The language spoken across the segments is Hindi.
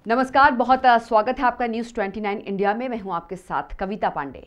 नमस्कार, बहुत स्वागत है आपका न्यूज़ 29 इंडिया में। मैं हूं आपके साथ कविता पांडे।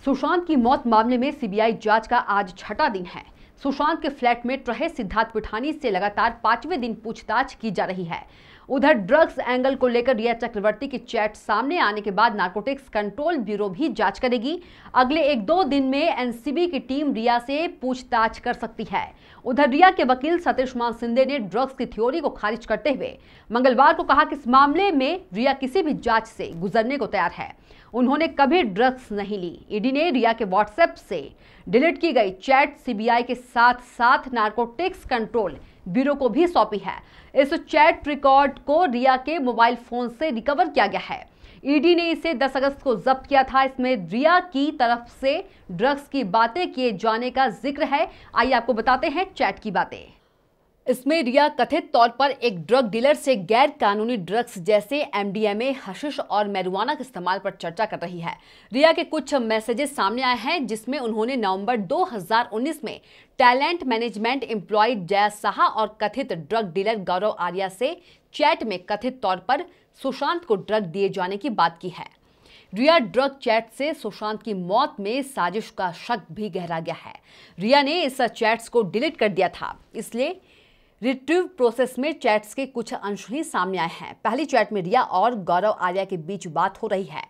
सुशांत की मौत मामले में सीबीआई जांच का आज छठा दिन है। सुशांत के फ्लैटमेट रहे सिद्धार्थ पिठानी से लगातार 5वें दिन पूछताछ की जा रही है। उधर ड्रग्स एंगल को लेकर रिया चक्रवर्ती की चैट सामने आने के बाद नारकोटिक्स कंट्रोल ब्यूरो भी जांच करेगी। अगले 1-2 दिन में एनसीबी की टीम रिया से पूछताछ कर सकती है। उधर रिया के वकील सतीश मान सिंधे ने ड्रग्स की थ्योरी को खारिज करते हुए मंगलवार को कहा कि इस मामले में रिया किसी भी जांच से गुजरने को तैयार है। उन्होंने कभी ड्रग्स नहीं ली। ईडी ने रिया के व्हाट्सएप से डिलीट की गई चैट सीबीआई के साथ साथ नारकोटिक्स कंट्रोल ब्यूरो को भी सौंपी है। इस चैट रिकॉर्ड को रिया के मोबाइल फोन से रिकवर किया गया है। ईडी ने इसे 10 अगस्त को जब्त किया था। इसमें रिया की तरफ से ड्रग्स की बातें किए जाने का जिक्र है। आइए आपको बताते हैं चैट की बातें। इसमें रिया कथित तौर पर एक ड्रग डीलर से गैर कानूनी ड्रग्स जैसे एमडीएमए, हशीश और मैरिजुआना के इस्तेमाल पर चर्चा कर रही है। रिया के कुछ मैसेजेस सामने आए हैं जिसमें उन्होंने नवंबर 2019 में talent management employ Jaya Saha और कथित ड्रग डीलर गौरव आर्या से चैट में कथित तौर पर सुशांत को ड्रग दिए जाने की बात की है। रिया ड्रग चैट से सुशांत की मौत में साजिश का शक भी गहरा गया है। रिया ने इस चैट्स को डिलीट कर दिया था, इसलिए रिट्रीव प्रोसेस में चैट्स के कुछ अंश ही सामने आए हैं। पहली चैट में रिया और गौरव आर्या के बीच बात हो रही है।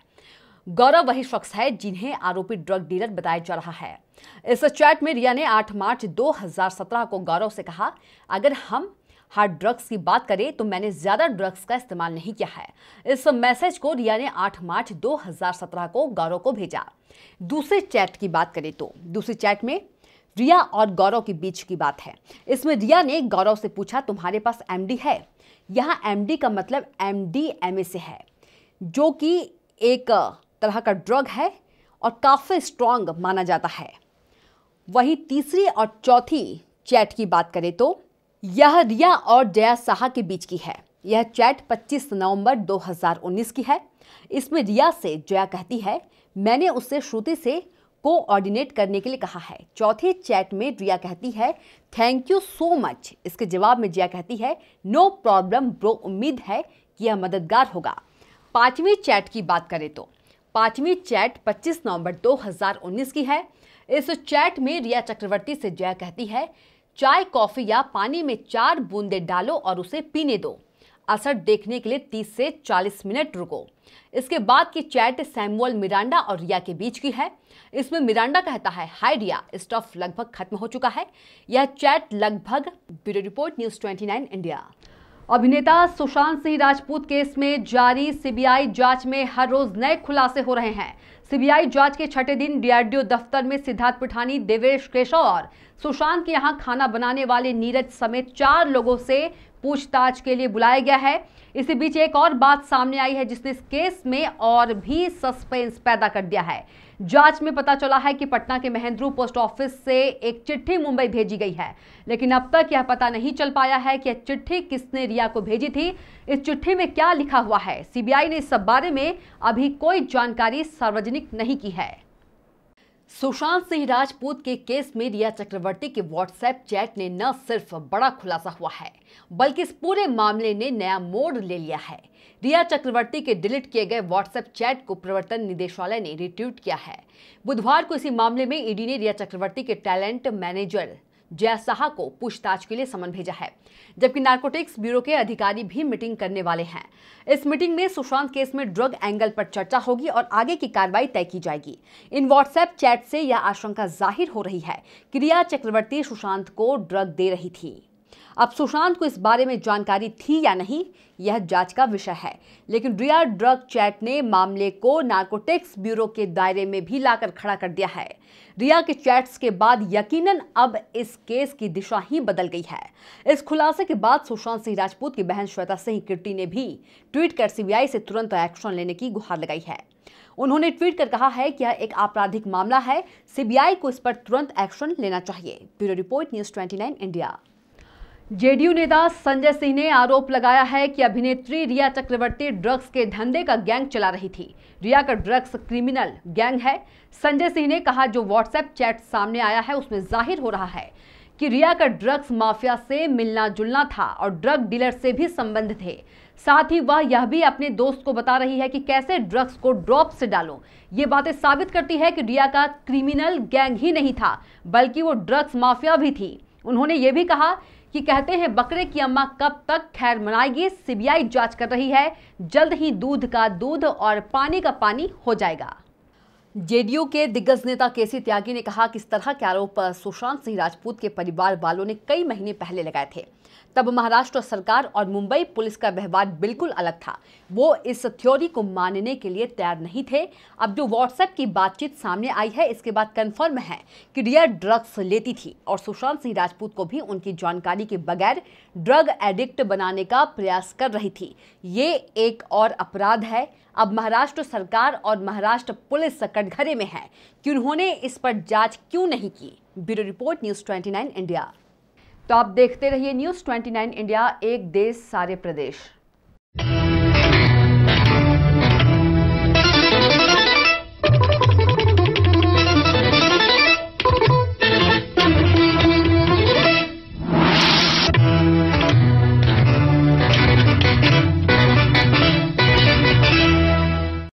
गौरव वही शख्स है जिन्हें आरोपी ड्रग डीलर बताया जा रहा है। इस चैट में रिया ने 8 मार्च 2017 को गौरव से कहा, अगर हम हार्ड ड्रग्स की बात करें तो मैंने ज्यादा ड्रग्स का इस्तेमाल नहीं किया है। इस मैसेज को रिया ने 8 मार्च 2017 को गौरव को भेजा। दूसरी चैट की बात करें तो दूसरी चैट में रिया और गौरव के बीच की बात है। इसमें रिया ने गौरव से पूछा, तुम्हारे पास एमडी है? यहाँ एमडी का मतलब एमडीएमए से है, जो कि एक तरह का ड्रग है और काफ़ी स्ट्रॉन्ग माना जाता है। वही तीसरी और चौथी चैट की बात करें तो यह रिया और जया साहा के बीच की है। यह चैट 25 नवंबर 2019 की है। इसमें रिया से जया कहती है, मैंने उससे श्रुति से कोऑर्डिनेट करने के लिए कहा है। चौथी चैट में रिया कहती है, थैंक यू सो मच। इसके जवाब में जया कहती है, नो प्रॉब्लम ब्रो, उम्मीद है कि यह मददगार होगा। पांचवी चैट की बात करें तो पांचवी चैट 25 नवंबर 2019 की है। इस चैट में रिया चक्रवर्ती से जया कहती है, चाय, कॉफी या पानी में 4 बूंदे डालो और उसे पीने दो। असर देखने के लिए 30 से 40 मिनट रुको। इसके बाद की चैट सैमुअल मिरांडा और रिया के बीच की है। इसमें मिरांडा कहता है, हाय रिया, स्टफ लगभग खत्म हो चुका है। यह चैट लगभग। Bureau report, news 29 India. अभिनेता सुशांत सिंह राजपूत केस में जारी सीबीआई जांच में हर रोज नए खुलासे हो रहे हैं। सीबीआई जांच के छठे दिन डीआरडीओ दफ्तर में सिद्धार्थ पिठानी, देवेश केशव और सुशांत के यहां खाना बनाने वाले नीरज समेत 4 लोगों से पूछताछ के लिए बुलाया गया है। इसी बीच एक और बात सामने आई है जिसने इस केस में और भी सस्पेंस पैदा कर दिया है। जांच में पता चला है कि पटना के महेंद्रू पोस्ट ऑफिस से एक चिट्ठी मुंबई भेजी गई है, लेकिन अब तक यह पता नहीं चल पाया है कि यह चिट्ठी किसने रिया को भेजी थी। इस चिट्ठी में क्या लिखा हुआ है, सीबीआई ने इस बारे में अभी कोई जानकारी सार्वजनिक नहीं की है। सुशांत सिंह राजपूत के केस में रिया चक्रवर्ती के व्हाट्सएप चैट ने न सिर्फ बड़ा खुलासा हुआ है, बल्कि इस पूरे मामले ने नया मोड़ ले लिया है। रिया चक्रवर्ती के डिलीट किए गए व्हाट्सएप चैट को प्रवर्तन निदेशालय ने रिट्वीट किया है। बुधवार को इसी मामले में ईडी ने रिया चक्रवर्ती के टैलेंट मैनेजर जया साहा को पूछताछ के लिए समन भेजा है, जबकि नारकोटिक्स ब्यूरो के अधिकारी भी मीटिंग करने वाले हैं। इस मीटिंग में सुशांत केस में ड्रग एंगल पर चर्चा होगी और आगे की कार्रवाई तय की जाएगी। इन व्हाट्सएप चैट से यह आशंका जाहिर हो रही है कि रिया चक्रवर्ती सुशांत को ड्रग दे रही थी। अब सुशांत को इस बारे में जानकारी थी या नहीं, यह जांच का विषय है, लेकिन रिया ड्रग चैट ने मामले को नारकोटिक्स ब्यूरो के दायरे में भी लाकर खड़ा कर दिया है। रिया के चैट्स के बाद यकीनन अब इस केस की दिशा ही बदल गई है। इस खुलासे के बाद सुशांत सिंह राजपूत की बहन श्वेता सिंह कीर्ति ने भी ट्वीट कर सीबीआई से तुरंत एक्शन लेने की गुहार लगाई है। उन्होंने ट्वीट कर कहा है कि यह एक आपराधिक मामला है, सीबीआई को इस पर तुरंत एक्शन लेना चाहिए। Bureau report, news 29 India. JDU नेता संजय सिंह ने आरोप लगाया है कि अभिनेत्री रिया चक्रवर्ती ड्रग्स के धंधे का गैंग चला रही थी। रिया का ड्रग्स क्रिमिनल गैंग है। संजय सिंह ने कहा, जो व्हाट्सएप चैट सामने आया है उसमें जाहिर हो रहा है कि रिया का ड्रग्स माफिया से मिलना जुलना था और ड्रग डीलर से भी संबंध थे। साथ ही वह यह भी अपने दोस्त को बता रही है कि कैसे ड्रग्स को ड्रॉप से डालो। ये बातें साबित करती है कि रिया का क्रिमिनल गैंग ही नहीं था, बल्कि वो ड्रग्स माफिया भी थी। उन्होंने ये भी कहा कि कहते हैं बकरे की अम्मा कब तक खैर मनाएगी, सीबीआई जांच कर रही है, जल्द ही दूध का दूध और पानी का पानी हो जाएगा। जेडीयू के दिग्गज नेता केसी त्यागी ने कहा कि इस तरह के आरोप सुशांत सिंह राजपूत के परिवार वालों ने कई महीने पहले लगाए थे। तब महाराष्ट्र सरकार और मुंबई पुलिस का व्यवहार बिल्कुल अलग था। वो इस थ्योरी को मानने के लिए तैयार नहीं थे। अब जो व्हाट्सएप की बातचीत सामने आई है, इसके बाद कंफर्म है कि रिया ड्रग्स लेती थी और सुशांत सिंह राजपूत को भी उनकी जानकारी के बगैर ड्रग एडिक्ट बनाने का प्रयास कर रही थी। ये एक और अपराध है। अब महाराष्ट्र सरकार और महाराष्ट्र पुलिस कटघरे में है कि उन्होंने इस पर जांच क्यों नहीं की। Bureau report, news 29 India. तो आप देखते रहिए न्यूज़ 29 इंडिया, एक देश सारे प्रदेश।